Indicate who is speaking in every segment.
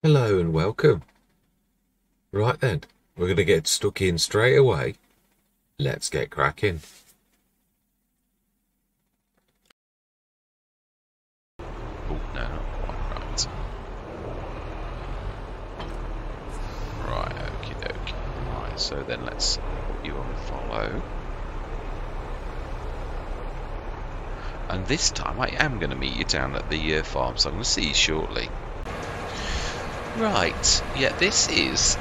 Speaker 1: Hello and welcome. Right then, we're going to get stuck in straight away. Let's get cracking.
Speaker 2: Oh, no, not quite right. Right, okie dokie. Right, so then let's put you on follow. And this time I am going to meet you down at the farm, so I'm going to see you shortly. Right, yeah, this is,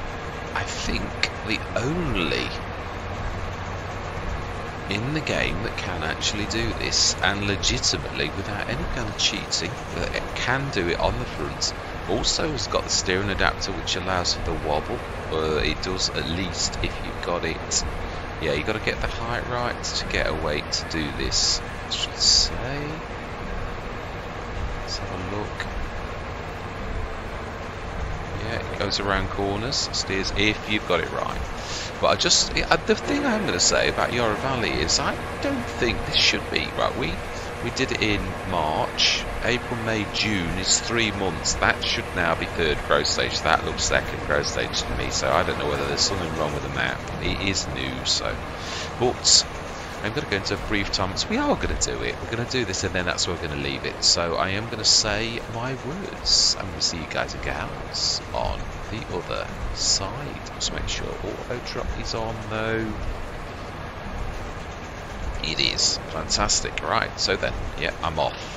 Speaker 2: I think, the only in the game that can actually do this, and legitimately without any kind of cheating, that it can do it on the front. Also has got the steering adapter which allows for the wobble. It does, at least if you've got it. Yeah, you got to get the height right to get a weight to do this, I should say. Let's have a look. Yeah, it goes around corners, steers if you've got it right. But the thing I'm going to say about Yarra Valley is I don't think this should be right. We did it in March, April, May, June is 3 months. That should now be third growth stage. That looks second growth stage to me. So I don't know whether there's something wrong with the map. It is new, so. But I'm going to go into a brief time. So we are going to do it. We're going to do this and then that's where we're going to leave it. So I am going to say my words. I'm going to see you guys and gals on the other side. Just make sure auto drop is on though. It is. Fantastic. Right, so then, yeah, I'm off.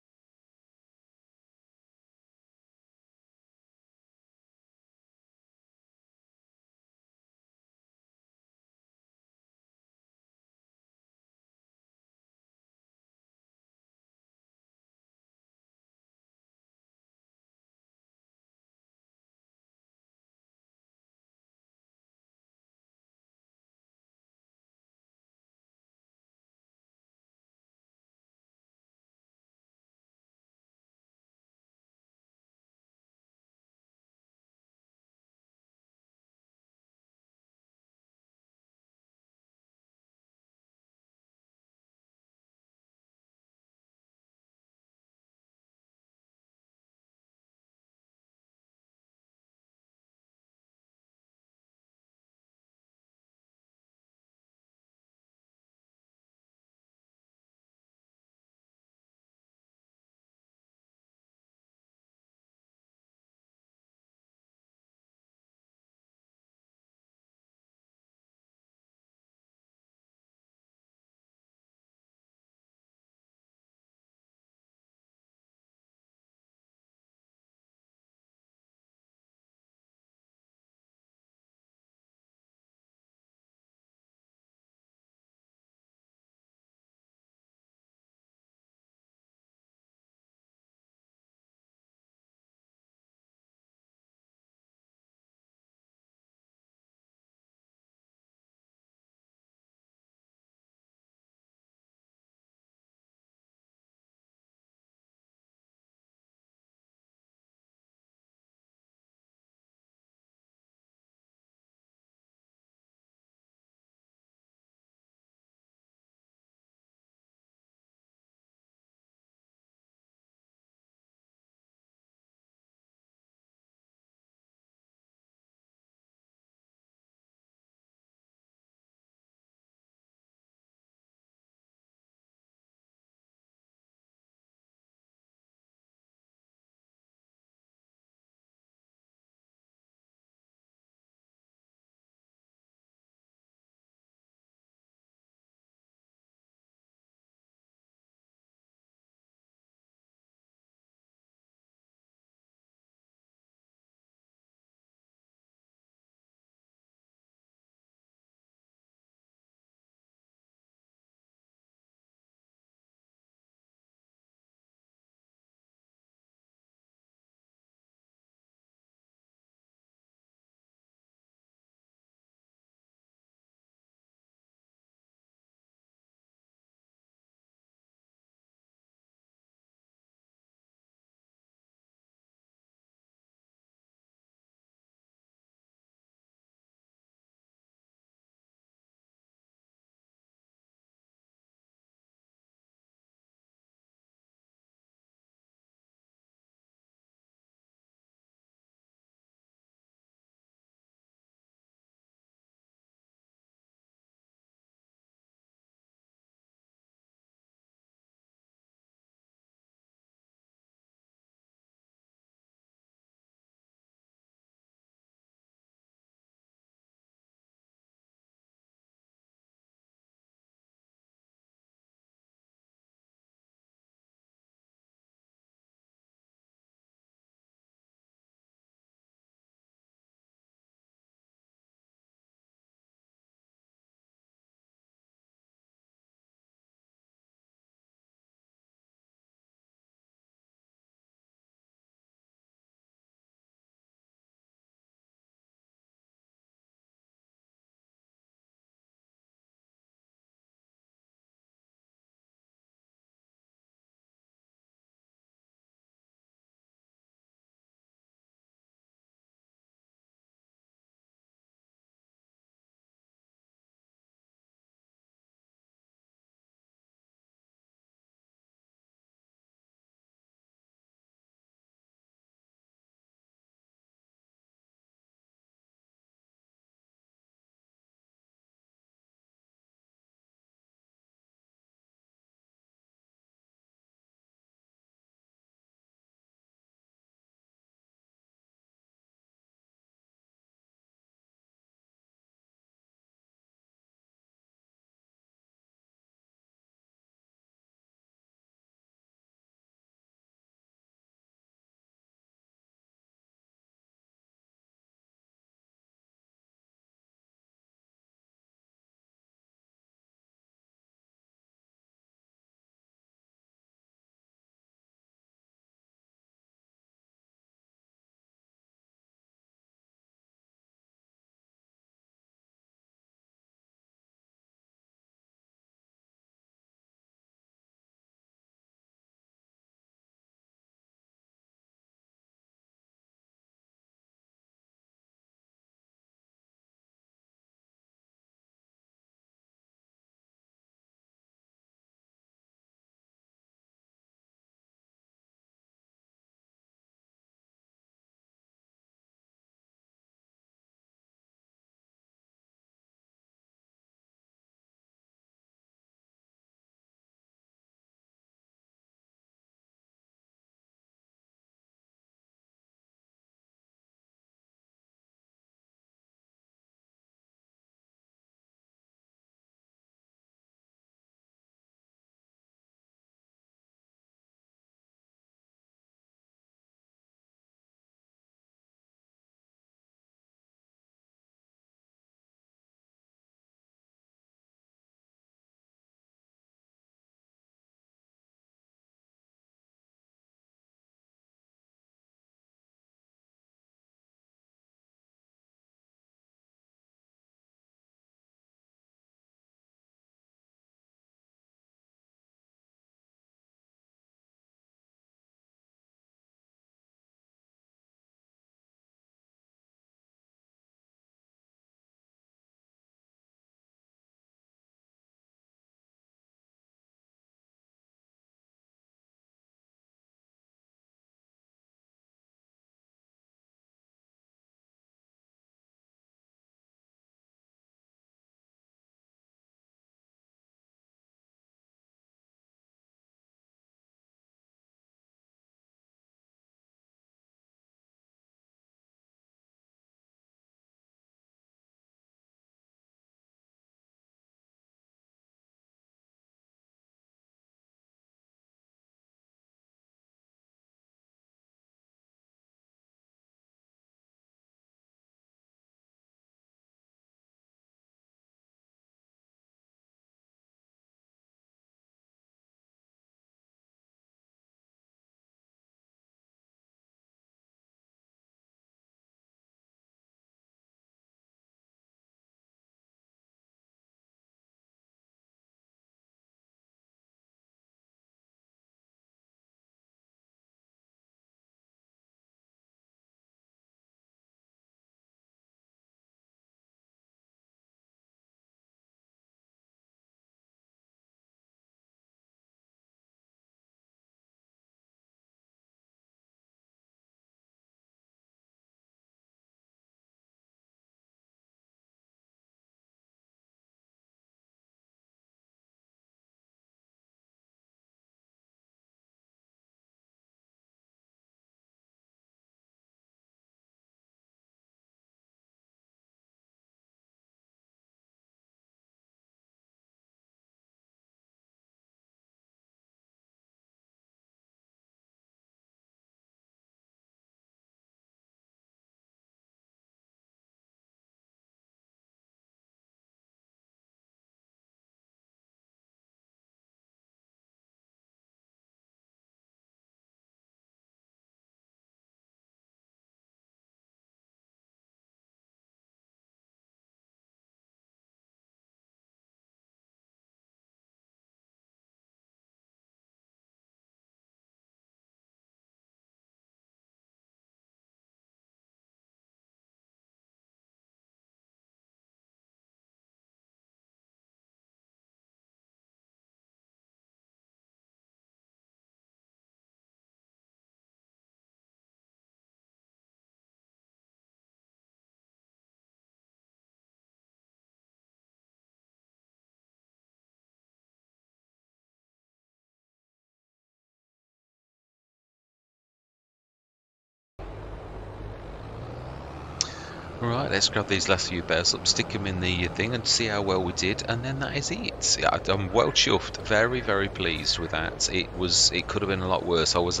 Speaker 2: Right, let's grab these last few bales up, stick them in the thing and see how well we did, and then that is it. Yeah, I'm well chuffed, very, very pleased with that. It could have been a lot worse. I was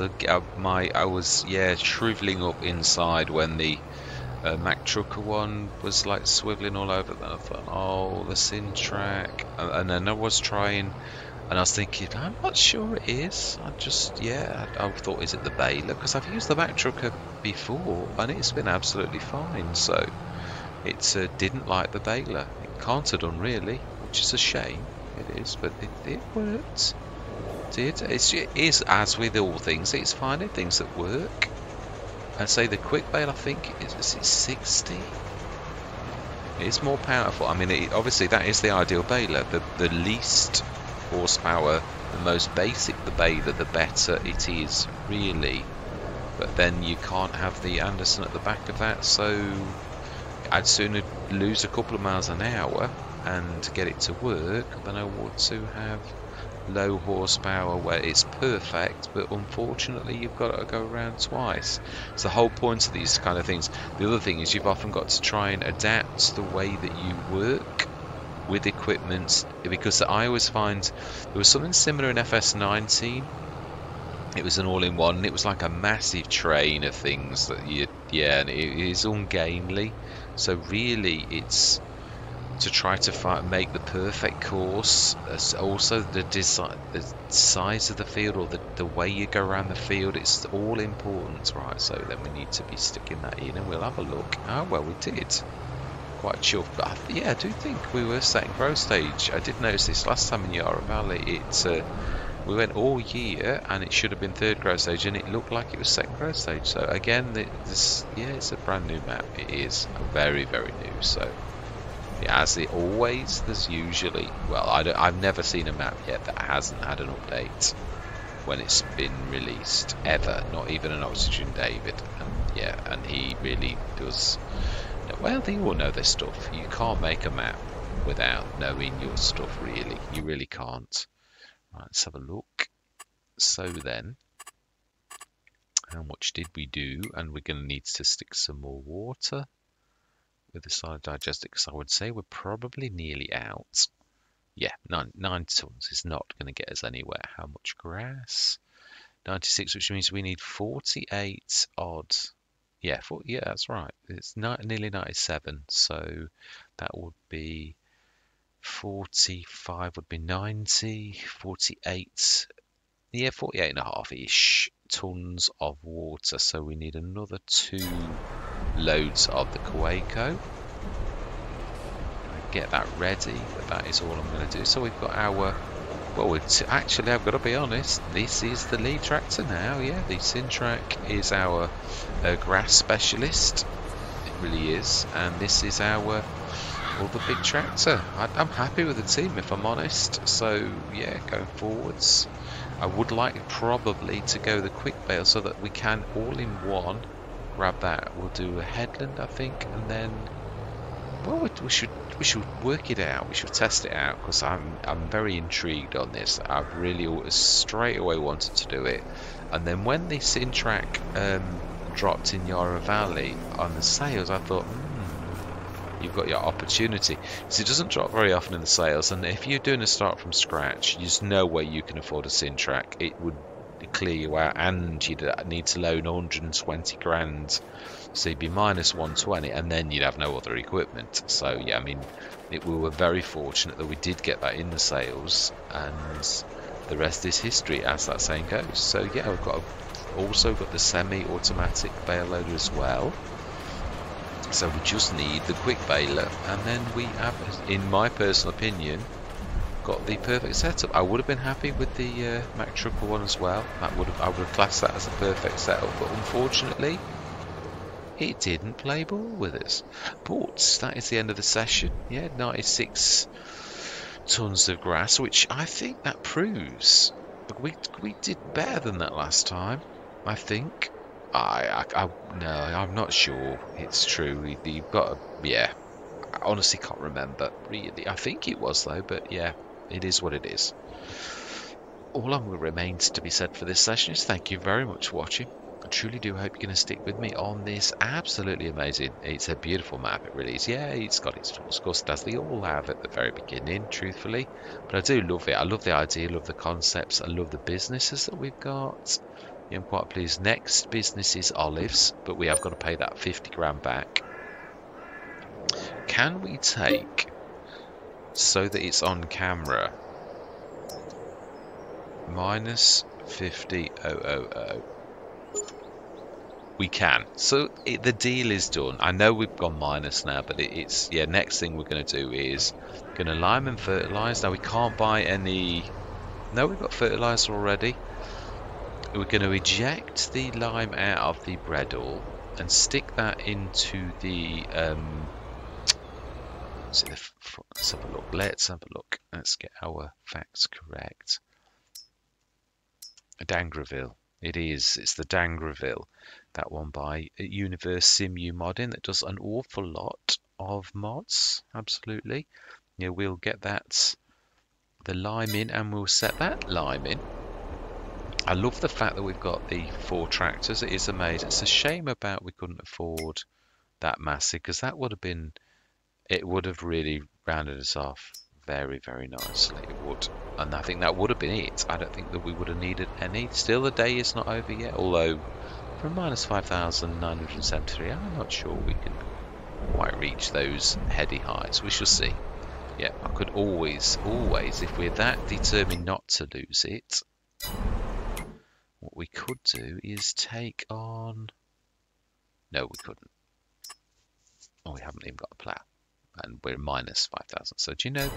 Speaker 2: shriveling up inside when the Mack Trucker one was like swiveling all over. Then I thought, oh, the Sin track, and then I was trying. And I was thinking, I'm not sure it is. I thought, is it the baler? Because I've used the Mack Trucker before, and it's been absolutely fine. So it didn't like the baler. It can't have done really, which is a shame. It is, but it worked. It is, as with all things, it's finding things that work. I'd say the quick bale, I think, is it 60? It's more powerful. I mean, obviously that is the ideal baler. The least horsepower, the most basic the baler, the better it is, really. But then you can't have the Anderson at the back of that, so I'd sooner lose a couple of miles an hour and get it to work than I would to have low horsepower where it's perfect, but unfortunately you've got to go around twice. It's the whole point of these kind of things. The other thing is you've often got to try and adapt the way that you work with equipment, because I always find there was something similar in FS19. It was an all-in-one, and it was like a massive train of things that and it is ungainly. So really it's to try to make the perfect course. Also the design, the size of the field, or the way you go around the field, it's all important, right? So then we need to be sticking that in, and we'll have a look how well we did. Quite chuffed, but I do think we were second growth stage. I did notice this last time in Yarra Valley. We went all year, and it should have been third growth stage, and it looked like it was second growth stage. So again, it's a brand new map. It is very, very new. So yeah, as it always, there's usually, well, I've never seen a map yet that hasn't had an update when it's been released ever. Not even an Oxygen David. And he really does. Well, they all know their stuff. You can't make a map without knowing your stuff, really. You really can't. Right, let's have a look. So then, how much did we do? And we're going to need to stick some more water with the solid digester, because I would say we're probably nearly out. Yeah, 9 tons is not going to get us anywhere. How much grass? 96, which means we need 48 odd. Yeah, that's right. It's nearly 97, so that would be 45 would be 90, 48, yeah, 48 and a half-ish tons of water. So we need another 2 loads of the Quaco. Get that ready, but that is all I'm going to do. So we've got our, well, actually, I've got to be honest, this is the lead tractor now. Yeah, the Sintrac is our grass specialist. It really is. And this is our other big tractor. I'm happy with the team, if I'm honest. So, yeah, going forwards, I would like probably to go the quick bale so that we can all in one grab that. We'll do a headland, I think, and then, well, we should work it out. We should test it out, because I'm very intrigued on this. I've really straight away wanted to do it, and then when the Sintrac dropped in Yarra Valley on the sales, I thought, you've got your opportunity. So it doesn't drop very often in the sales, and if you're doing a start from scratch, there's no way you can afford a Sintrac. It would clear you out, and you'd need to loan 120 grand. So you'd be minus 120, and then you'd have no other equipment. So yeah, I mean, we were very fortunate that we did get that in the sales, and the rest is history, as that saying goes. So yeah, we've also got the semi-automatic bale loader as well. So we just need the quick baler, and then we have, in my personal opinion, got the perfect setup. I would have been happy with the Mack Trucker one as well. I would have classed that as a perfect setup, but unfortunately, it didn't play ball with us. But that is the end of the session. Yeah, 96 tons of grass, which I think that proves we did better than that last time. I think. No, I'm not sure it's true. You've got yeah. I honestly can't remember. Really, I think it was though. But yeah, it is what it is. All that remains to be said for this session is thank you very much for watching. truly do hope you're going to stick with me on this. Absolutely amazing. It's a beautiful map, it really is. Yeah, it's got its flaws, of course, as they all have at the very beginning, truthfully. But I do love it. I love the idea, I love the concepts, I love the businesses that we've got. Yeah, I'm quite pleased. Next business is olives, but we have got to pay that 50 grand back. Can we take, so that it's on camera, minus 50,000? We can. So the deal is done. I know we've gone minus now, but it's yeah. Next thing we're going to do is going to lime and fertilise. Now we can't buy any. No, we've got fertiliser already. We're going to eject the lime out of the Gridoo and stick that into the. Let's have a look. Let's have a look. Let's get our facts correct. Dangreville. It is. It's the Dangreville. That one by Universe Simu Modding that does an awful lot of mods. Absolutely. Yeah, we'll get that, the lime in, and we'll set that lime in. I love the fact that we've got the 4 tractors. It is amazing. It's a shame about we couldn't afford that massive, because that would have been, it would have really rounded us off very, very nicely. It would. And I think that would have been it. I don't think that we would have needed any. Still, the day is not over yet, although from minus 5,973, I'm not sure we can quite reach those heady heights. We shall see. Yeah, I could always, if we're that determined not to lose it, what we could do is take on... No, we couldn't. Oh, we haven't even got a plough. And we're minus 5,000. So do you know,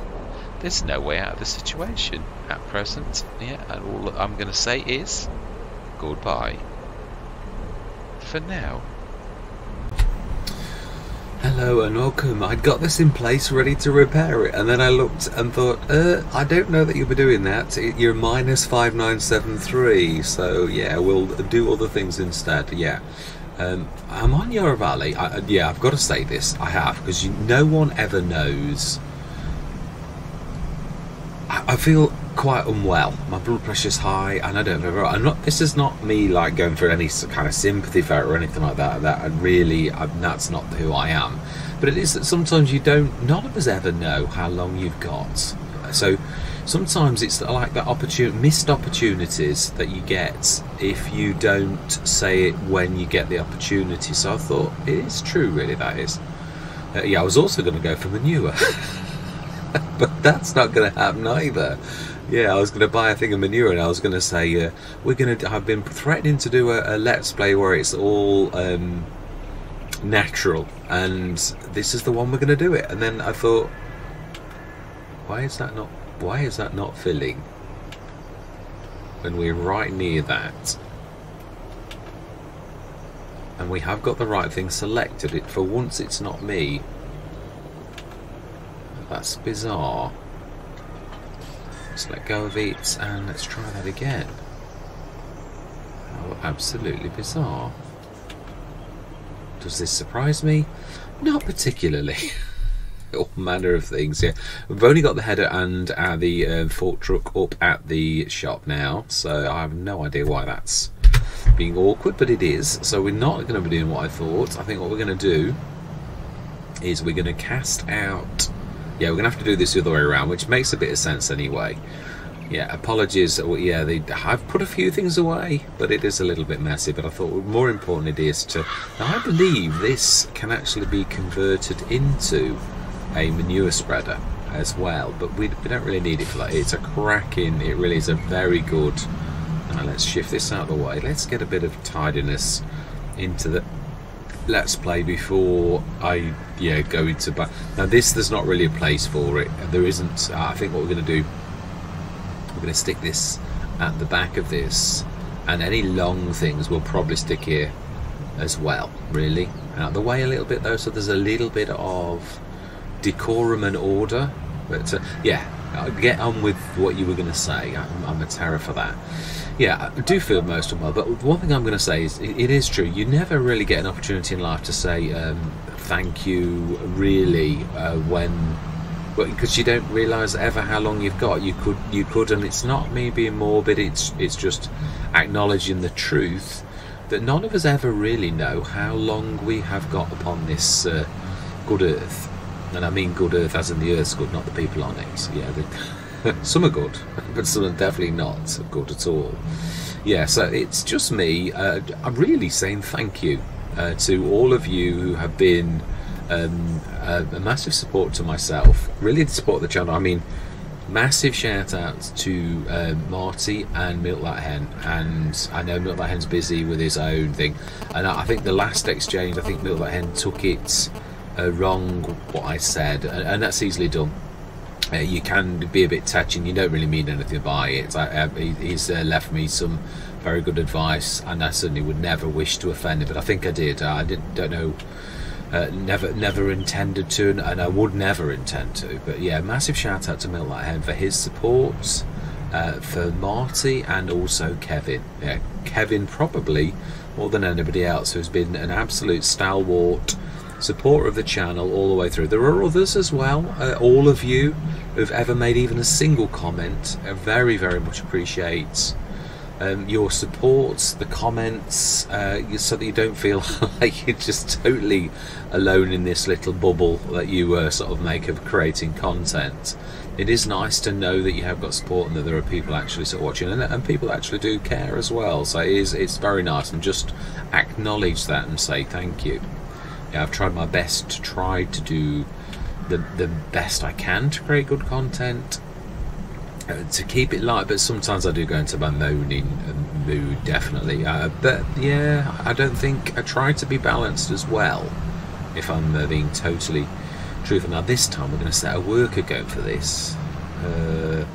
Speaker 2: there's no way out of the situation at present. Yeah, and all I'm going to say is goodbye for now.
Speaker 1: Hello and welcome. I'd got this in place ready to repair it, and then I looked and thought, I don't know that you'll be doing that. You're minus 5973, so yeah, we'll do other things instead. Yeah. I'm on Yarra Valley. Yeah, I've got to say this. I have, because no one ever knows. I feel quite unwell. My blood pressure's high, and I don't know. I'm not. This is not me like going for any kind of sympathy for it or anything like that. That's not who I am. But it is that sometimes you don't. None of us ever know how long you've got. So sometimes it's like that missed opportunities that you get if you don't say it when you get the opportunity. So I thought it is true, really. That is. Yeah, I was also going to go for manure. But that's not going to happen either. Yeah, I was going to buy a thing of manure, and I was going to say I've been threatening to do a let's play where it's all natural, and this is the one we're going to do it. And then I thought, why is that not filling when we're right near that? And we have got the right thing selected. It for once, it's not me. That's bizarre. Let's let go of it and let's try that again. Oh, absolutely bizarre. Does this surprise me? Not particularly. All manner of things. Yeah, we've only got the header and the fork truck up at the shop now, so I have no idea why that's being awkward, but it is. So we're not going to be doing what I thought. I think what we're going to do is we're going to cast out. Yeah, we're going to have to do this the other way around, which makes a bit of sense anyway. Yeah, apologies. Yeah, I've put a few things away, but it is a little bit messy. But I thought more important it is to... Now, I believe this can actually be converted into a manure spreader as well, but we don't really need it for that. It's a cracking... It really is a very good... Now, let's shift this out of the way. Let's get a bit of tidiness into the... Let's play before I go into now there's not really a place for it. There isn't. I think what we're going to do, we're going to stick this at the back of this, and any long things we'll probably stick here as well, really out of the way a little bit though, so there's a little bit of decorum and order. But yeah, I'll get on with what you were going to say. I'm a terror for that. Yeah, I do feel most unwell, but one thing I'm going to say is it is true. You never really get an opportunity in life to say thank you, really, because you don't realise ever how long you've got. You could, and it's not me being morbid. It's just acknowledging the truth that none of us ever really know how long we have got upon this good earth. And I mean good earth as in the earth's good, not the people on it. Yeah, some are good, but some are definitely not good at all. Yeah, so it's just me. I'm really saying thank you to all of you who have been a massive support to myself, really to support the channel. I mean, massive shout out to Marty and Milk That Hen, and I know Milk That Hen's busy with his own thing, and I think the last exchange, I think Milk That Hen took it wrong what I said, and that's easily done. You can be a bit touching, you don't really mean anything by it. He's left me some very good advice, and I certainly would never wish to offend him, but I think I did. Don't know, never intended to, and I would never intend to. But yeah, massive shout out to Milk That Hen for his support, for Marty, and also Kevin. Yeah, Kevin probably more than anybody else, who's been an absolute stalwart supporter of the channel all the way through. There are others as well, all of you who've ever made even a single comment. I very, very much appreciate your support, the comments, so that you don't feel like you're just totally alone in this little bubble that you sort of make of creating content. It is nice to know that you have got support and that there are people actually sort of watching, and people actually do care as well. So it's very nice, and just acknowledge that and say thank you. Yeah, I've tried my best to try to do the best I can to create good content, to keep it light, but sometimes I do go into my moaning mood, definitely. But yeah, I don't think I try to be balanced as well, if I'm being totally truthful. Now this time we're going to set a worker go for this, and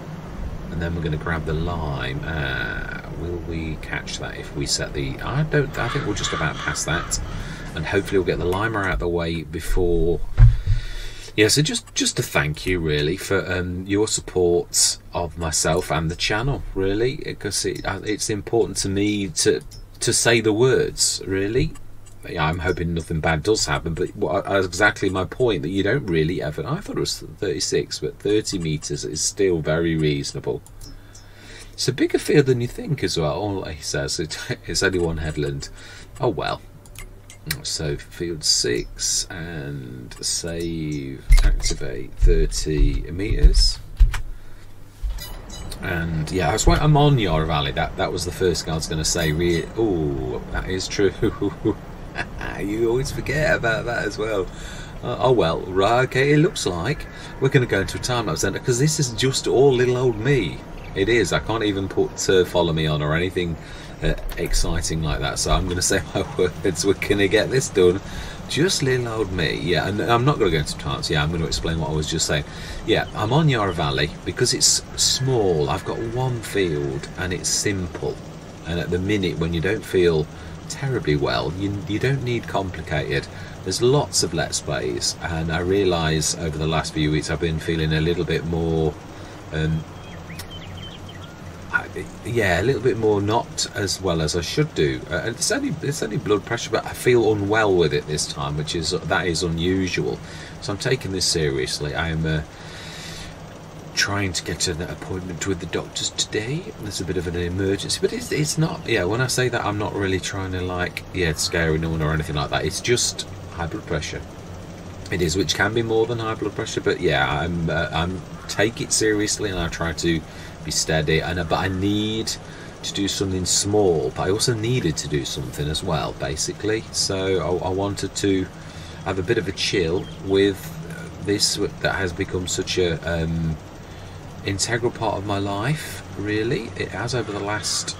Speaker 1: then we're going to grab the lime. Will we catch that if we set the... I think we'll just about pass that, and hopefully we'll get the limer out of the way before... Yeah, so just to thank you really for your support of myself and the channel, really, because it's important to me to say the words, really. Yeah, I'm hoping nothing bad does happen, but exactly my point, that you don't really ever... I thought it was 36, but 30 metres is still very reasonable. It's a bigger field than you think as well. All he says, it's only one headland. Oh well. So field 6 and save, activate 30 metres. And yeah, I'm on Yarra Valley. That was the first thing I was going to say. Oh, that is true. You always forget about that as well. Oh well, right, okay, it looks like we're going to go into a time-lapse centre, because this is just all little old me. It is. I can't even put follow me on or anything exciting like that, so I'm going to say my words. We're going to get this done. Just little old me. Yeah, and I'm not going to go into trance. Yeah, I'm going to explain what I was just saying. Yeah, I'm on Yarra Valley because it's small. I've got one field and it's simple, and at the minute when you don't feel terribly well, you don't need complicated. There's lots of let's plays, and I realise over the last few weeks I've been feeling a little bit more yeah, a little bit more not as well as I should do. It's only blood pressure, but I feel unwell with it this time, that is unusual. So I'm taking this seriously. I'm trying to get an appointment with the doctors today. There's a bit of an emergency, but it's not. Yeah, when I say that, I'm not really trying to scare anyone or anything like that. It's just high blood pressure. It is, which can be more than high blood pressure, but yeah, I'm take it seriously, and I try to be steady, but I need to do something small, but I also needed to do something as well, basically. So I wanted to have a bit of a chill with this that has become such a integral part of my life, really. It has, over the last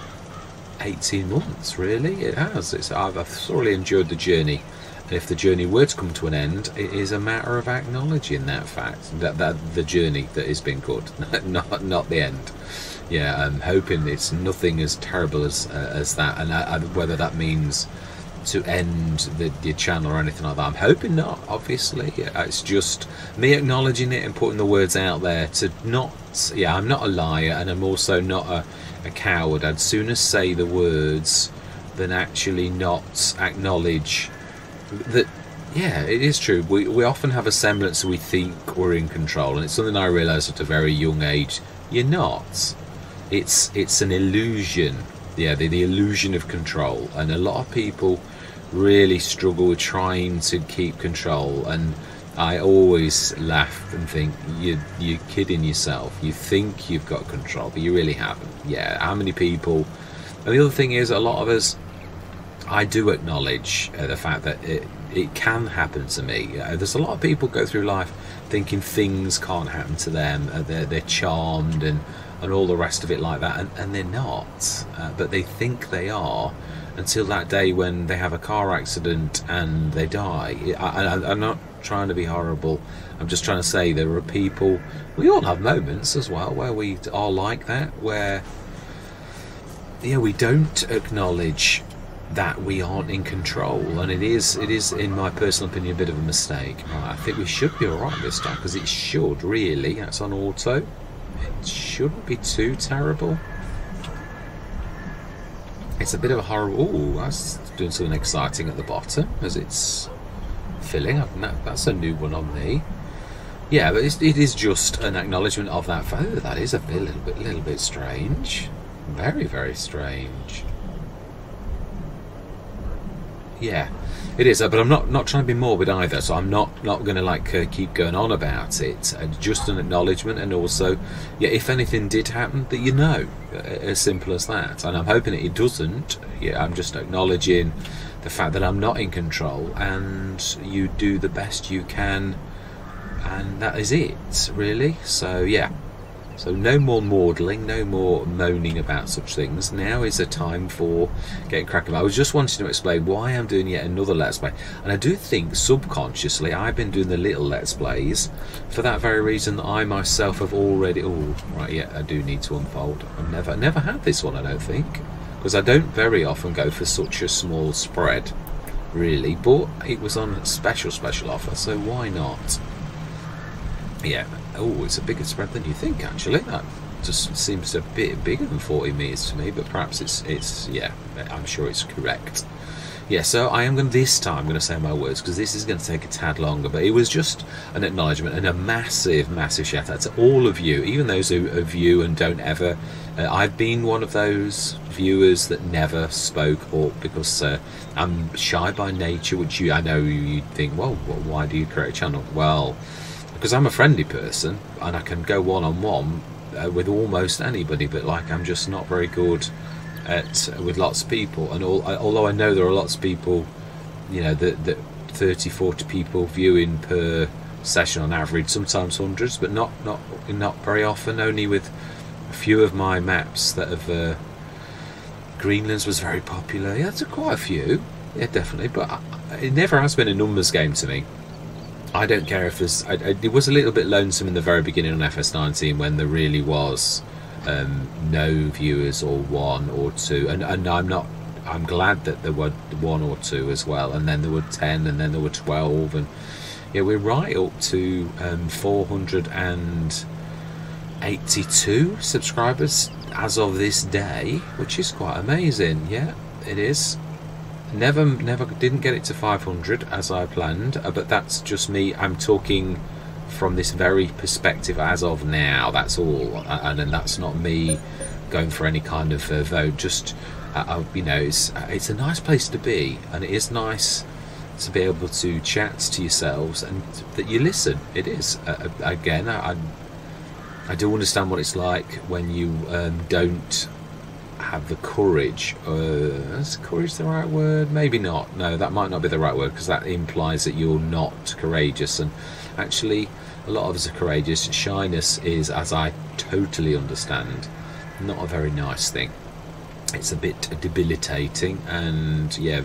Speaker 1: 18 months, really. It has. I've thoroughly enjoyed the journey, and if the journey were to come to an end, it is a matter of acknowledging that fact, that the journey that has been good, not the end. Yeah, I'm hoping it's nothing as terrible as that, and whether that means to end the channel or anything like that, I'm hoping not, obviously. It's just me acknowledging it and putting the words out there to not... Yeah, I'm not a liar, and I'm also not a coward. I'd sooner say the words than actually not acknowledge that. Yeah, it is true. We often have a semblance that we think we're in control, and it's something I realised at a very young age. You're not. It's an illusion the illusion of control, and a lot of people really struggle with trying to keep control. And I always laugh and think, you're kidding yourself. You think you've got control, but you really haven't. Yeah, how many people? And the other thing is, a lot of us, I do acknowledge the fact that it can happen to me. There's a lot of people go through life thinking things can't happen to them. They're charmed and all the rest of it like that, and they're not. But they think they are, until that day when they have a car accident and they die. I'm not trying to be horrible. I'm just trying to say there are people, we all have moments as well where we are like that, where we don't acknowledge that we aren't in control, and it is in my personal opinion a bit of a mistake. I think we should be alright this time, because it should really, that's on auto, it shouldn't be too terrible. It's a bit of a horrible, oh, that's doing something exciting at the bottom as it's filling. That's a new one on me. Yeah, but it is just an acknowledgement of that fact. Oh, that is a little bit strange, very, very strange. Yeah, it is, but I'm not trying to be morbid either, so I'm not going to keep going on about it. Just an acknowledgement, and also, yeah, if anything did happen, that as simple as that. And I'm hoping it doesn't. Yeah, I'm just acknowledging the fact that I'm not in control, and you do the best you can, and that is it, really. So yeah. So no more maudling, no more moaning about such things. Now is a time for getting cracking. I was just wanting to explain why I'm doing yet another Let's Play. And I do think subconsciously I've been doing the little Let's Plays for that very reason, that I myself have already... Oh, right, yeah, I do need to unfold. I've never had this one, I don't think. Because I don't very often go for such a small spread, really. But it was on special offer, so why not? Yeah. Oh, it's a bigger spread than you think, actually. That just seems a bit bigger than 40 metres to me, but perhaps it's yeah, I'm sure it's correct. Yeah, so I am going to, this time I'm going to say my words, because this is going to take a tad longer, but it was just an acknowledgement and a massive shout out to all of you, even those who view and don't ever. I've been one of those viewers that never spoke up, because I'm shy by nature, which I know you'd think, well, why do you create a channel? Well, because I'm a friendly person and I can go one-on-one with almost anybody, but I'm just not very good with lots of people. And although I know there are lots of people, that 30-40 people viewing per session on average, sometimes hundreds, but not very often. Only with a few of my maps that have Greenland's was very popular. Yeah, there's quite a few, yeah, definitely, but it never has been a numbers game to me. I don't care if there's... it was a little bit lonesome in the very beginning on FS19 when there really was no viewers, or one or two, and I'm glad that there were one or two as well, and then there were 10, and then there were 12, and yeah, we're right up to 482 subscribers as of this day, which is quite amazing. Yeah, it is. Never didn't get it to 500 as I planned, but that's just me. I'm talking from this very perspective as of now, that's all, and that's not me going for any kind of vote. Just it's a nice place to be, and it is nice to be able to chat to yourselves and that you listen. It is again, I do understand what it's like when you don't have the courage. Is courage the right word? Maybe not. No, that might not be the right word, because that implies that you're not courageous, and actually a lot of us are courageous. Shyness is, as I totally understand, not a very nice thing. It's a bit debilitating, and yeah,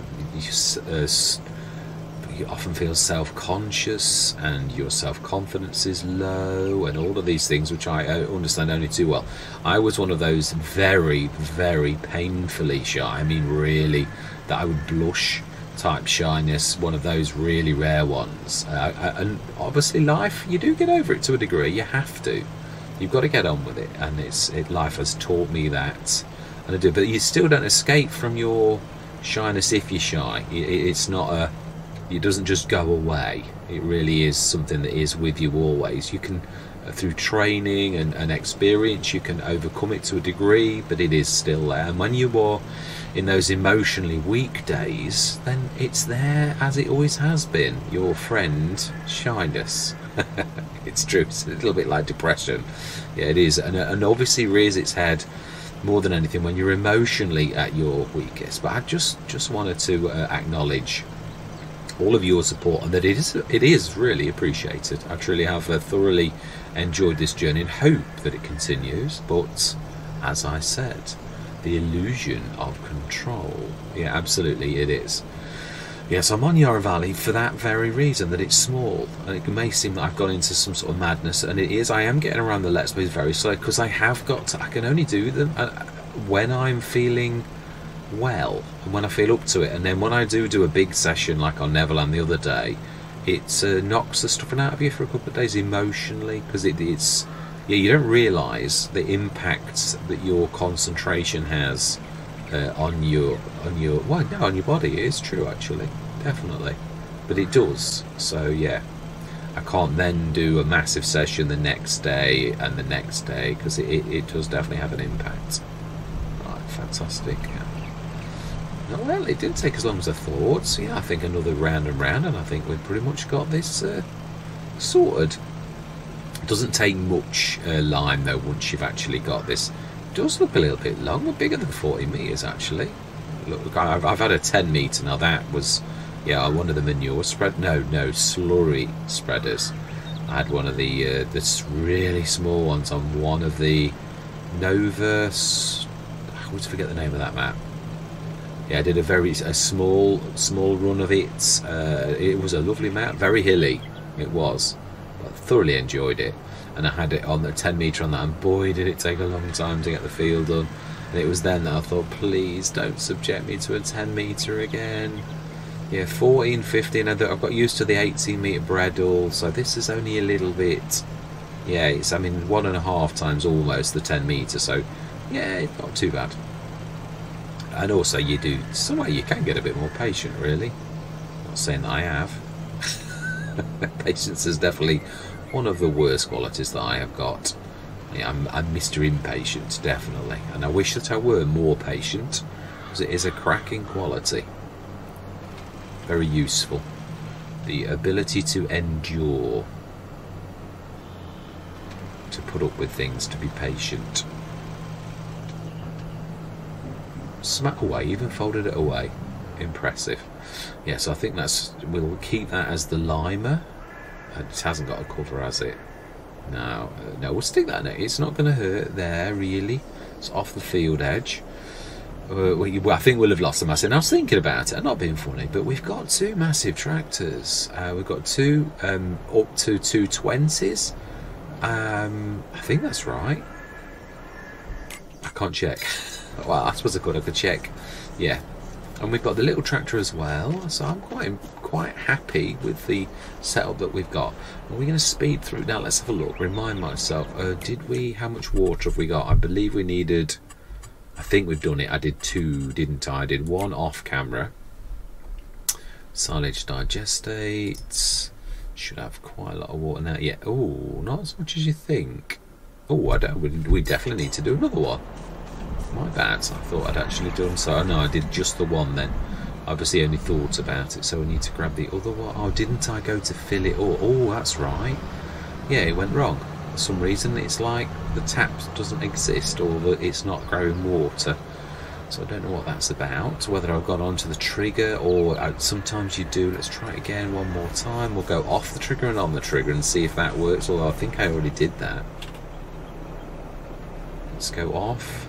Speaker 1: you often feel self-conscious, and your self-confidence is low, and all of these things, which I understand only too well. I was one of those very, very painfully shy, I mean really, that I would blush type shyness, one of those really rare ones. And obviously life, you do get over it to a degree, you have to. You've got to get on with it, and life has taught me that, and I do. But you still don't escape from your shyness if you're shy. It's not it doesn't just go away. It really is something that is with you always. You can through training and experience, you can overcome it to a degree, but it is still there. And when you are in those emotionally weak days, then it's there as it always has been. Your friend, shyness. It's true. It's a little bit like depression. Yeah, it is. And obviously rears its head more than anything when you're emotionally at your weakest. But I just wanted to acknowledge all of your support, and that it is really appreciated. I truly have thoroughly enjoyed this journey and hope that it continues. But as I said, the illusion of control, yeah, absolutely it is. Yes, I'm on Yarra Valley for that very reason, that it's small, and it may seem that I've gone into some sort of madness, and it is. I am getting around the Let's Plays very slow, because I can only do them when I'm feeling well, and when I feel up to it. And then when I do a big session like on Neverland the other day, it knocks the stuff out of you for a couple of days emotionally, because it's yeah, you don't realise the impact that your concentration has on your body. It is true, actually, definitely, but it does. So yeah, I can't then do a massive session the next day and the next day, because it does definitely have an impact. Right, fantastic. Oh, well, it didn't take as long as I thought. So yeah, I think another round and round, and I think we've pretty much got this sorted. It doesn't take much lime though once you've actually got this. It does look a little bit long, bigger than 40 metres actually. Look, I've had a 10 metre now. That was, yeah, one of the manure spread. No, slurry spreaders. I had one of the really small ones on one of the Nova. I always forget the name of that map. Yeah, I did a small run of it. It was a lovely map, very hilly. It was. I thoroughly enjoyed it, and I had it on the 10 metre on that, and boy did it take a long time to get the field done. And it was then that I thought, please don't subject me to a 10 metre again. Yeah, 14, 15, I've got used to the 18 metre Bredal, so this is only a little bit, yeah, it's, I mean, 1.5 times almost the 10 metre, so yeah, not too bad. And also you do, somewhere you can get a bit more patient, really. Not saying that I have. Patience is definitely one of the worst qualities that I have got. Yeah, I'm Mr. Impatient, definitely, and I wish that I were more patient, because it is a cracking quality. Very useful. The ability to endure, to put up with things, to be patient. Smack away, even folded it away. Impressive. Yes, I think we'll keep that as the limer. It hasn't got a cover, has it? No, we'll stick that in it. It's not going to hurt there, really. It's off the field edge. I think we'll have lost the massive. And I was thinking about it, I'm not being funny, but we've got 2 massive tractors. We've got 2 up to 220s. I think that's right. I can't check. Well, I suppose I could check. Yeah. And we've got the little tractor as well, so I'm quite happy with the setup that we've got. Are we going to speed through? Now let's have a look. Remind myself. How much water have we got? I believe we needed. I think we've done it. I did 2, didn't I? I did 1 off camera. Silage digestate. Should have quite a lot of water now. Yeah. Oh, not as much as you think. Oh, I don't. We definitely need to do another one. My bad, I thought I'd actually done so. No, I did just the one then. Obviously only thought about it, so I need to grab the other one. Oh, didn't I go to fill it all? Oh, that's right. Yeah, it went wrong. For some reason it's like the tap doesn't exist, or that it's not growing water. So I don't know what that's about, whether I've gone onto the trigger, or sometimes you do. Let's try it again one more time. We'll go off the trigger and on the trigger and see if that works, although I think I already did that. Let's go off.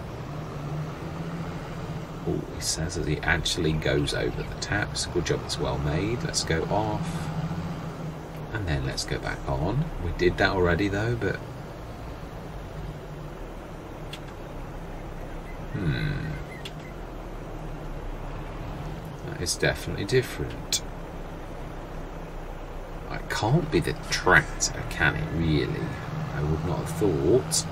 Speaker 1: Oh, he says as he actually goes over the taps. Good job, it's well made. Let's go off. And then let's go back on. We did that already though, but... That is definitely different. It can't be the tractor, can it really? I would not have thought.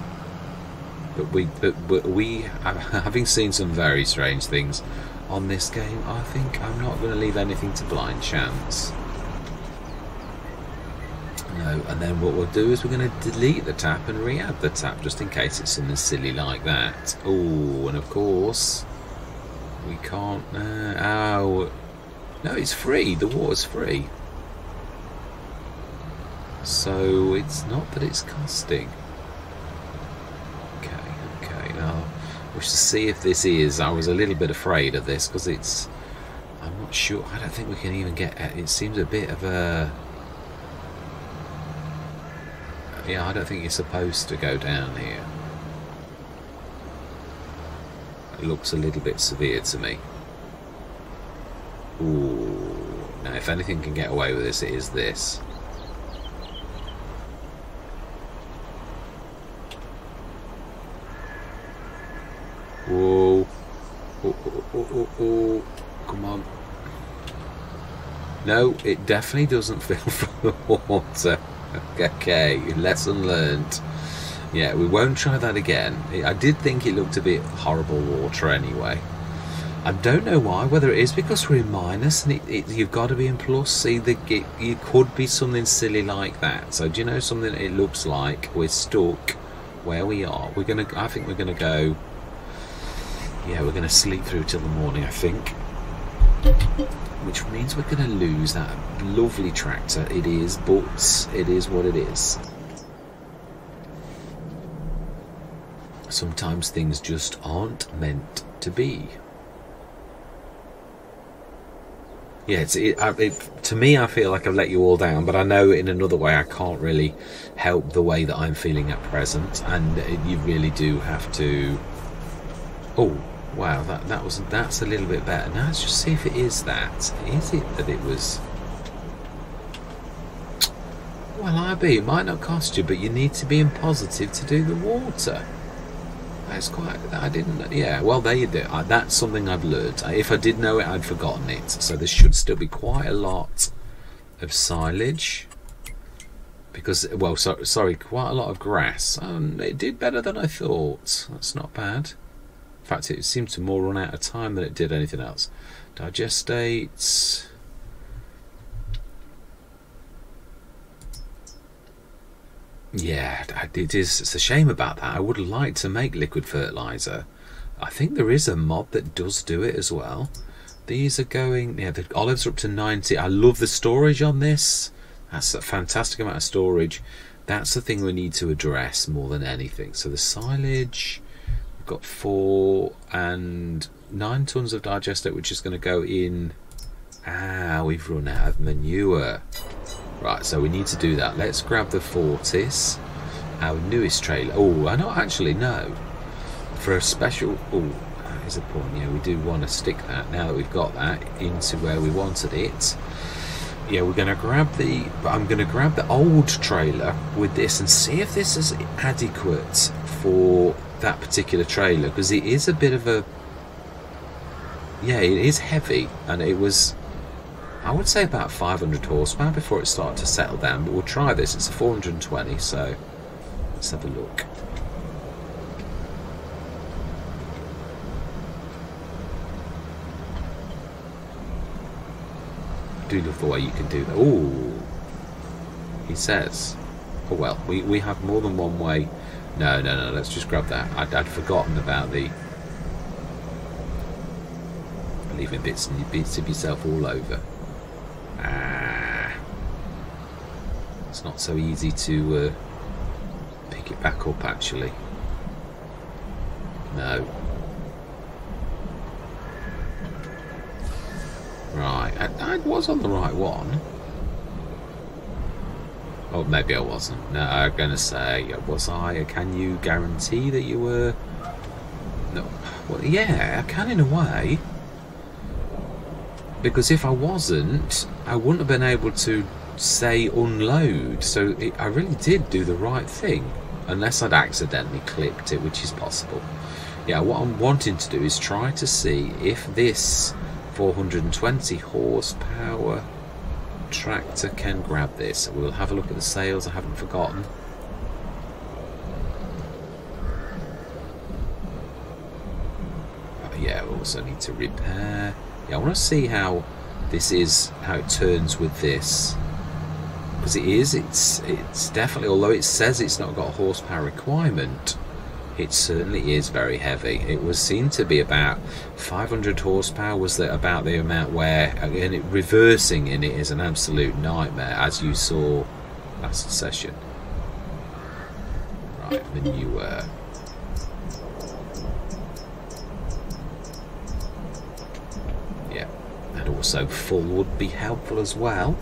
Speaker 1: But we, having seen some very strange things on this game, I think I'm not going to leave anything to blind chance. No, and then what we'll do is we're going to delete the tap and re-add the tap, just in case it's something silly like that. Oh, and of course, we can't... oh, no, it's free. The water's free. So it's not that it's costing. Okay, now we should see if this is... I was a little bit afraid of this, because it's... I'm not sure. I don't think we can even get... It seems a bit of a... Yeah, I don't think you're supposed to go down here. It looks a little bit severe to me. Ooh. Now, if anything can get away with this, it is this. Whoa. Oh. Come on. No, it definitely doesn't fill from the water. Okay, lesson learned. Yeah, we won't try that again. I did think it looked a bit horrible water anyway. I don't know why, whether it is because we're in minus and you've got to be in plus. Either you could be something silly like that. So do you know something it looks like we're stuck where we are? I think we're gonna go. Yeah, we're gonna sleep through till the morning, I think. Which means we're going to lose that lovely tractor. It is, but it is what it is. Sometimes things just aren't meant to be. Yeah, to me, I feel like I've let you all down, but I know in another way I can't really help the way that I'm feeling at present, and you really do have to... Oh. Wow, that's a little bit better. Now let's just see if it is that. Is it that it was... Well, it might not cost you, but you need to be in positive to do the water. That's quite... I didn't... Yeah, well, there you do. That's something I've learned. If I did know it, I'd forgotten it. So there should still be quite a lot of silage. Because, well, sorry, quite a lot of grass. It did better than I thought. That's not bad. In fact, it seemed to more run out of time than it did anything else. Digestates. Yeah, it's a shame about that. I would like to make liquid fertilizer. I think there is a mod that does do it as well. These are going... Yeah, the olives are up to 90. I love the storage on this. That's a fantastic amount of storage. That's the thing we need to address more than anything. So the silage... Got 4 and 9 tons of digestate, which is going to go in. We've run out of manure. Right, so we need to do that. Let's grab the Fortis, our newest trailer. Oh, I don't actually know. For a special... Oh, that is a point. Yeah, we do want to stick that, now that we've got that, into where we wanted it. Yeah, we're going to grab the... I'm going to grab the old trailer with this and see if this is adequate for... that particular trailer, because it is a bit of a... Yeah, it is heavy, and it was, I would say, about 500 horsepower before it started to settle down, but we'll try this. It's a 420, so let's have a look. I do love the way you can do that. Ooh, he says, oh well, we have more than one way. No, let's just grab that. I'd forgotten about the leaving bits of yourself all over. It's not so easy to pick it back up, actually. No. Right, I was on the right one. Oh, maybe I wasn't. No, I'm going to say, was I? Can you guarantee that you were? No. Well, yeah, I can in a way. Because if I wasn't, I wouldn't have been able to say unload. So I really did do the right thing. Unless I'd accidentally clicked it, which is possible. Yeah, what I'm wanting to do is try to see if this 420 horsepower... tractor can grab this. We'll have a look at the sails. I haven't forgotten. Yeah, we also need to repair. Yeah, I want to see how this is, how it turns with this. because it's definitely, although it says it's not got a horsepower requirement, it certainly is very heavy. It was seen to be about 500 horsepower, was that about the amount where, again, reversing in it is an absolute nightmare, as you saw last session. Right, manure. Yeah, and also full would be helpful as well.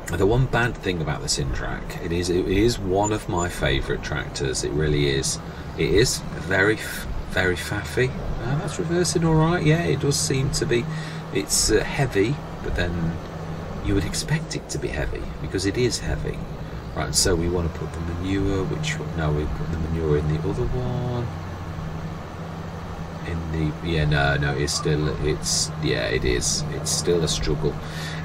Speaker 1: The one bad thing about the Sintrac, it is one of my favourite tractors. It really is. It is very faffy. That's reversing all right. Yeah, it does seem to be. It's heavy, but then you would expect it to be heavy because it is heavy. Right, so we want to put the manure. Which no, we put the manure in the other one. In the no, it's still it is. It's still a struggle.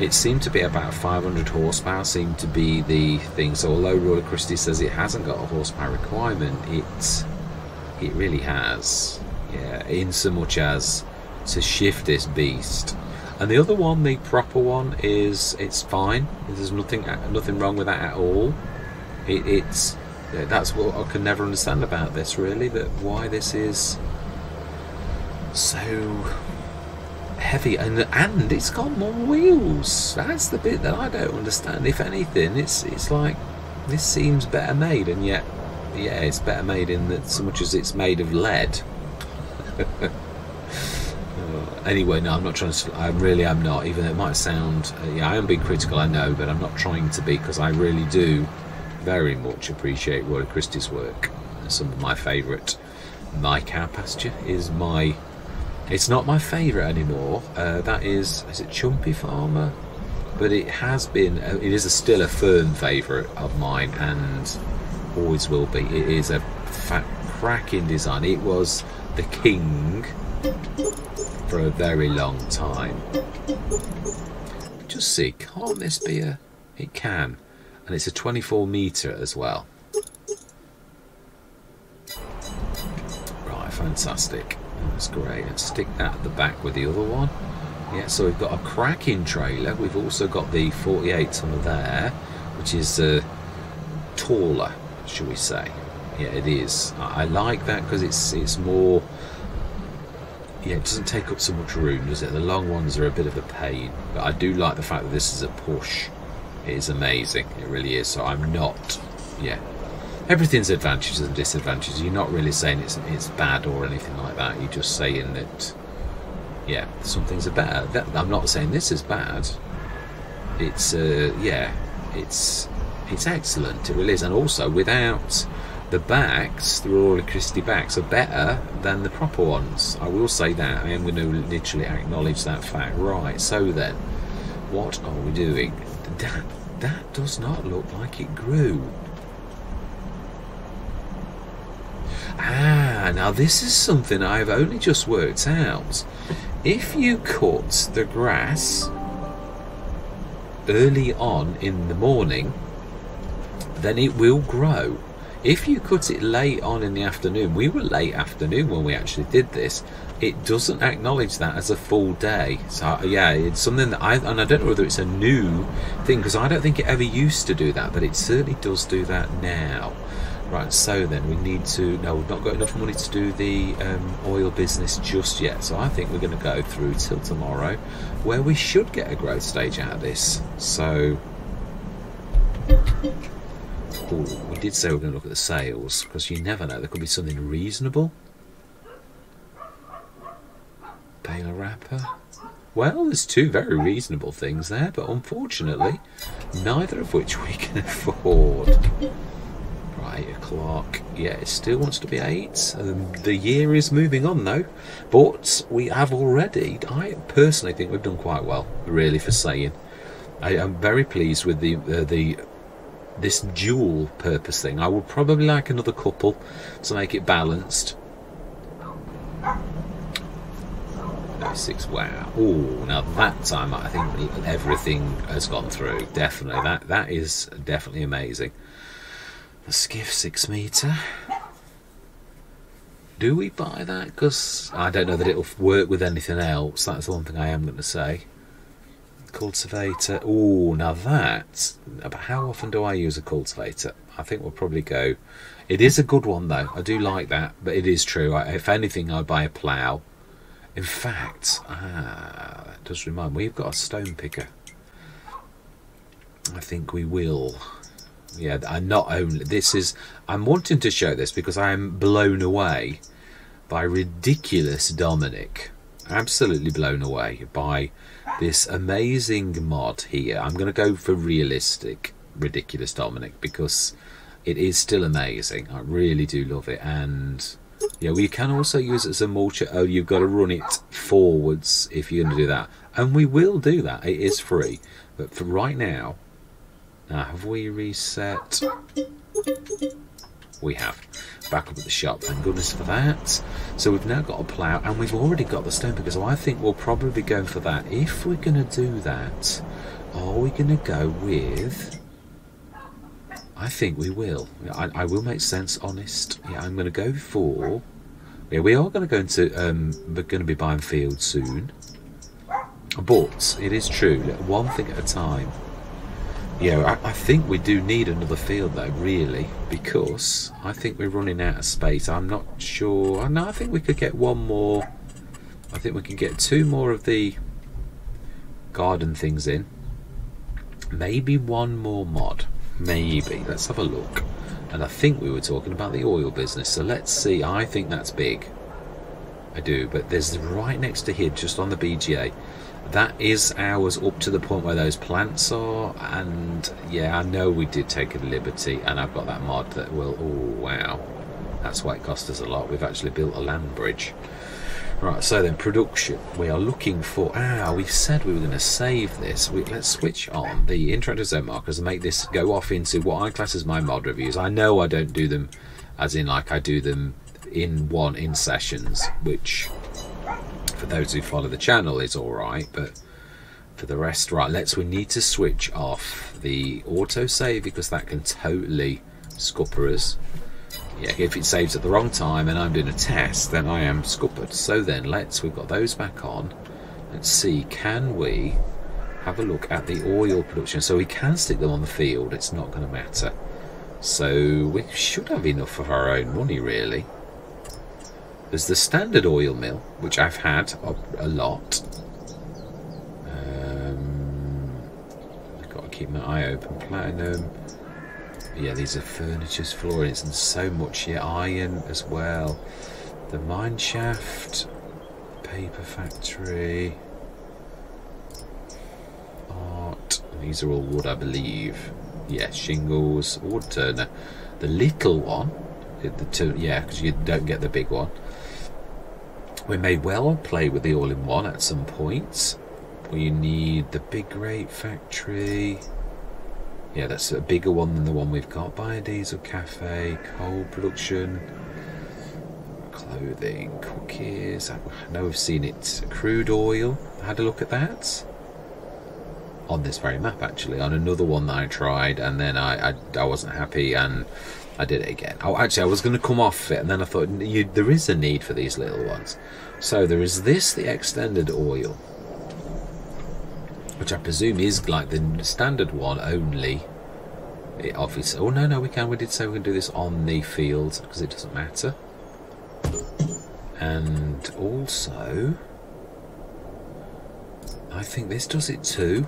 Speaker 1: It seemed to be about 500 horsepower. Seemed to be the thing. So although Royal Christie says it hasn't got a horsepower requirement, it really has. Yeah, in so much as to shift this beast. And the other one, the proper one, it's fine. There's nothing wrong with that at all. That's what I can never understand about this, really. That why this is so heavy, and it's got more wheels. That's the bit that I don't understand. If anything, it's like this seems better made, and yet yeah, it's better made in that so much as it's made of lead. Anyway, no, I'm not trying to. I really am not. Even though it might sound, yeah, I am being critical, I know, but I'm not trying to be, because I really do very much appreciate Royal Christie's work. Some of my favourite. My Cow Pasture is my. It's not my favourite anymore. That is it Chumpy Farmer? But it has been. It is still a firm favourite of mine, and always will be. It is a cracking design. It was the king for a very long time. Just see, can't this be a... It can. And it's a 24 metre as well. Right, fantastic. That's great. And stick that at the back with the other one. Yeah, so we've got a cracking trailer. We've also got the 48 tonner there, which is taller, shall we say. Yeah, it is. I like that because it's more... Yeah, it doesn't take up so much room, does it? The long ones are a bit of a pain, but I do like the fact that this is a push. It is amazing, it really is. So I'm not, yeah, everything's advantages and disadvantages. You're not really saying it's bad or anything like that. You're just saying that, yeah, some things are better. I'm not saying this is bad. It's yeah, it's excellent. It really is. And also, without the backs, the Royal Christie backs are better than the proper ones. I will say that. I am going to literally acknowledge that fact. Right, so then, what are we doing? That does not look like it grew. Ah, now this is something I've only just worked out. If you cut the grass early on in the morning, then it will grow. If you cut it late on in the afternoon, we were late afternoon when we actually did this, it doesn't acknowledge that as a full day. So yeah, it's something that I don't know whether it's a new thing, because I don't think it ever used to do that, but it certainly does do that now. Right, so then we need to, no, we've not got enough money to do the oil business just yet, so I think we're going to go through till tomorrow, where we should get a growth stage out of this. So we did say we're going to look at the sales, because you never know, there could be something reasonable. Baler wrapper. Well, there's two very reasonable things there, but unfortunately, neither of which we can afford. Right, 8 o'clock. Yeah, it still wants to be 8. The year is moving on though, but we have already, I personally think we've done quite well, really, for saying. I am very pleased with this dual purpose thing. I would probably like another couple to make it balanced. 6, wow. Oh, now that time I think everything has gone through. Definitely, that is definitely amazing. The skiff 6 metre. Do we buy that? Because I don't know that it'll work with anything else. That's the one thing I am going to say. cultivator. Oh, now that. How often do I use a cultivator? I think we'll probably go. It is a good one though. I do like that, but it is true. If anything, I'd buy a plough. In fact, that does remind me. We've got a stone picker. I think we will. Yeah, and not only this is. I'm wanting to show this because I am blown away by ridiculous Dominic. Absolutely blown away by this amazing mod here. I'm going to go for realistic ridiculous Dominic because it is still amazing. I really do love it. And yeah, we can also use it as a mulcher. Oh, you've got to run it forwards if you're going to do that, and we will do that. It is free, but for right now, have we reset? We have. Back up at the shop, thank goodness for that. So we've now got a plough, and we've already got the stone picker, so I think we'll probably be going for that. If we're going to do that, are we going to go with... I think we will. I will make sense, honest. Yeah, I'm going to go for... Yeah, we are going to go into... we're going to be buying fields soon. But it is true, one thing at a time. Yeah, I think we do need another field though, really, because I think we're running out of space. I'm not sure. No, I think we could get one more. I think we can get 2 more of the garden things in. Maybe 1 more mod. Maybe. Let's have a look. And I think we were talking about the oil business. So let's see. I think that's big. I do. But there's right next to here, just on the BGA. That is ours up to the point where those plants are, and yeah, I know we did take a liberty, and I've got that mod that will, oh wow, that's why it cost us a lot. We've actually built a land bridge. Right, so then production, we are looking for, we said we were going to save this. Let's switch on the interactive zone markers and make this go off into what I class as my mod reviews. I know I don't do them as in like I do them in sessions, which... for those who follow the channel is alright, but for the rest, right, we need to switch off the autosave because that can totally scupper us. Yeah, if it saves at the wrong time and I'm doing a test, then I am scuppered. So then we've got those back on. Let's see, can we have a look at the oil production? So we can stick them on the field, it's not going to matter. So we should have enough of our own money, really. There's the standard oil mill, which I've had a lot. I've got to keep my eye open. Platinum. Yeah, these are furnitures, floorings, and so much. Yeah, iron as well. The mine shaft, paper factory, art. These are all wood, I believe. Yeah, shingles, wood turner. The little one, yeah, because you don't get the big one. We may well play with the all-in-one at some point. We need the big grape factory. Yeah, that's a bigger one than the one we've got. Biodiesel cafe, coal production, clothing, cookies. I know we've seen it. Crude oil. I had a look at that on this very map, actually, on another one that I tried, and then I wasn't happy and I did it again. Oh, actually, I was going to come off it, and then I thought there is a need for these little ones. So there is this, the extended oil, which I presume is like the standard one only. It obviously. Oh no, we can. We did say we can do this on the field because it doesn't matter. And also, I think this does it too.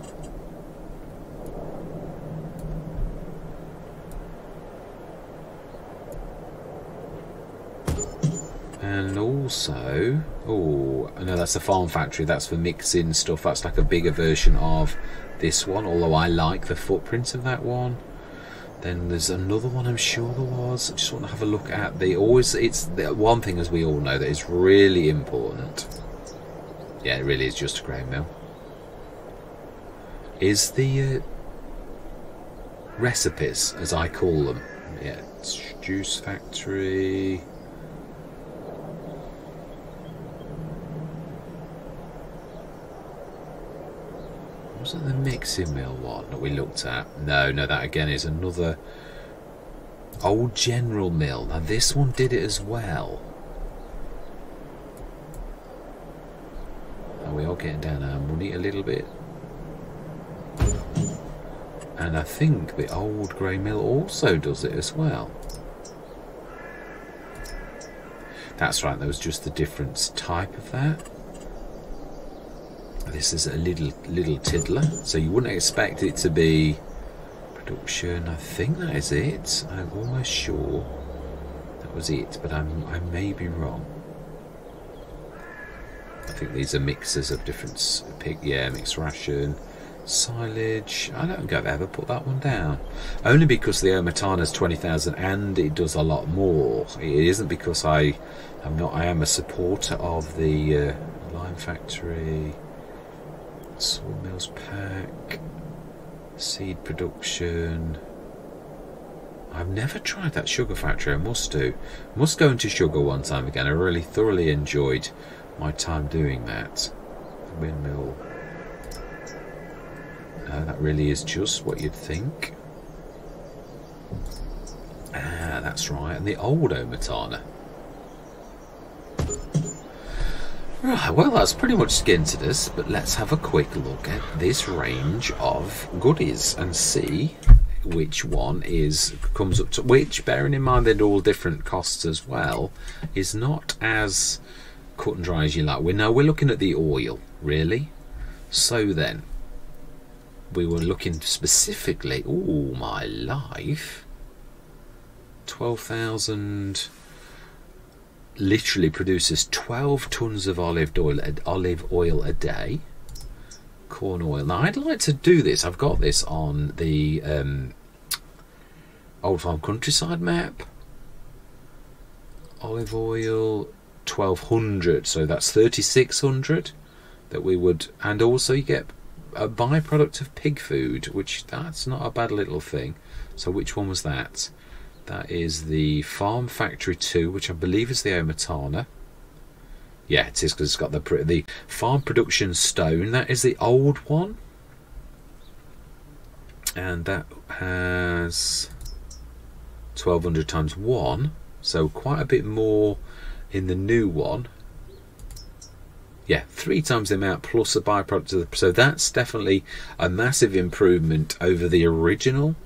Speaker 1: And also, oh no, that's the farm factory. That's for mixing stuff. That's like a bigger version of this one. Although I like the footprint of that one. Then there's another one. I'm sure there was. I just want to have a look at the. It's the one thing, as we all know, that is really important. Yeah, it really is just a grain mill. Is the recipes, as I call them. Yeah, it's juice factory. Wasn't the mixing mill one that we looked at? No, that again is another old general mill. Now this one did it as well. Are we all getting down our money a little bit? And I think the old grey mill also does it as well. That's right, there was just a different type of that. This is a little tiddler, so you wouldn't expect it to be production. I think that is it. I'm almost sure that was it, but I may be wrong. I think these are mixes of different mixed ration, silage. I don't think I've ever put that one down, only because the Omatana's 20,000 and it does a lot more. It isn't because I am a supporter of the lime factory, sawmills pack, seed production. I've never tried that sugar factory. I must do. Must go into sugar one time again. I really thoroughly enjoyed my time doing that. The windmill. No, that really is just what you'd think. Ah, that's right. And the old Omatana. Right, well, that's pretty much skinted us, but let's have a quick look at this range of goodies and see which one comes up to which, bearing in mind they're all different costs as well, is not as cut and dry as you like. We're looking at the oil, really. So then, we were looking specifically, oh my life, 12,000 literally produces 12 tons of olive oil a day. Corn oil. Now I'd like to do this. I've got this on the Old Farm Countryside map. Olive oil 1200, so that's 3600 that we would, and also you get a byproduct of pig food, which that's not a bad little thing. So which one was that? That is the Farm Factory 2, which I believe is the Omatana. Yeah, it is, because it's got the Farm Production Stone. That is the old one. And that has 1200 times 1. So quite a bit more in the new one. Yeah, 3 times the amount plus a byproduct of the... So that's definitely a massive improvement over the original.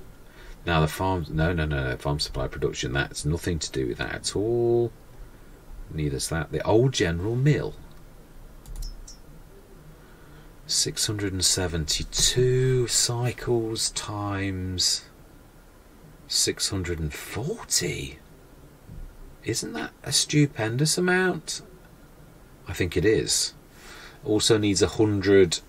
Speaker 1: Now the farm, no, farm supply production, that's nothing to do with that at all. Neither's that. The old General Mill, 672 cycles times 640. Isn't that a stupendous amount? I think it is. Also needs 800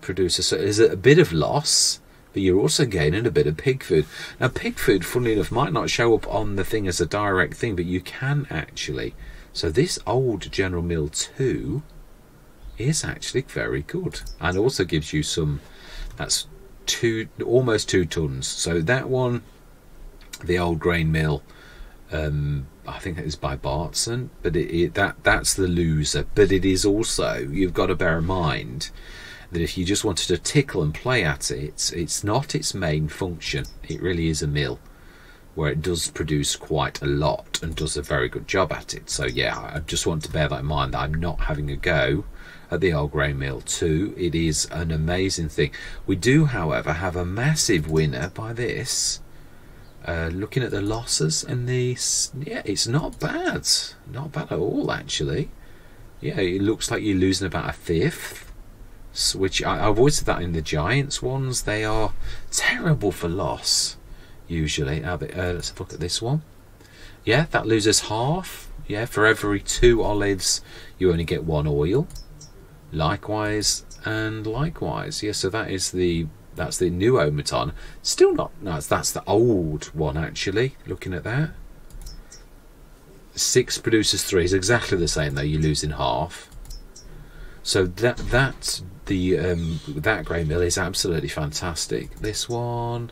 Speaker 1: producers, so is it a bit of loss? But you're also gaining a bit of pig food. Now, pig food, funnily enough, might not show up on the thing as a direct thing, but you can actually. So this old General Mill 2 is actually very good, and also gives you some. That's almost 2 tons. So that one, the old grain mill, I think that is by Bartson, but that's the loser. But it is also, you've got to bear in mind that if you just wanted to tickle and play at it, it's not its main function. It really is a mill where it does produce quite a lot and does a very good job at it. So yeah, I just want to bear that in mind, that I'm not having a go at the old grain mill 2. It is an amazing thing. We do, however, have a massive winner by this. Looking at the losses and yeah, it's not bad. Not bad at all, actually. Yeah, it looks like you're losing about 1/5. Which I've always said that in the Giants ones, they are terrible for loss usually. Let's have a look at this one. Yeah, that loses half. Yeah, for every 2 olives you only get 1 oil. Likewise and likewise. Yeah, so that's the new Omatana. Still not. No, that's the old one actually. Looking at that, 6 produces 3 is exactly the same though. You're losing half. So that grain mill is absolutely fantastic. This one,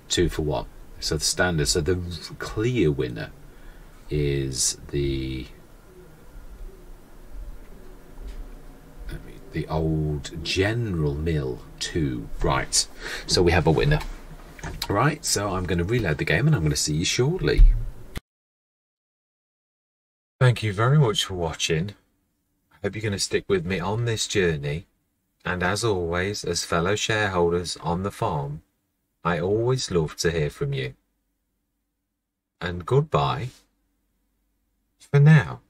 Speaker 1: 2 for 1. So the standard. So the clear winner is the old General Mill 2. Right. So we have a winner. Right. So I'm going to reload the game and I'm going to see you shortly. Thank you very much for watching. I hope you're going to stick with me on this journey And as always, as fellow shareholders on the farm, I always love to hear from you. And goodbye for now.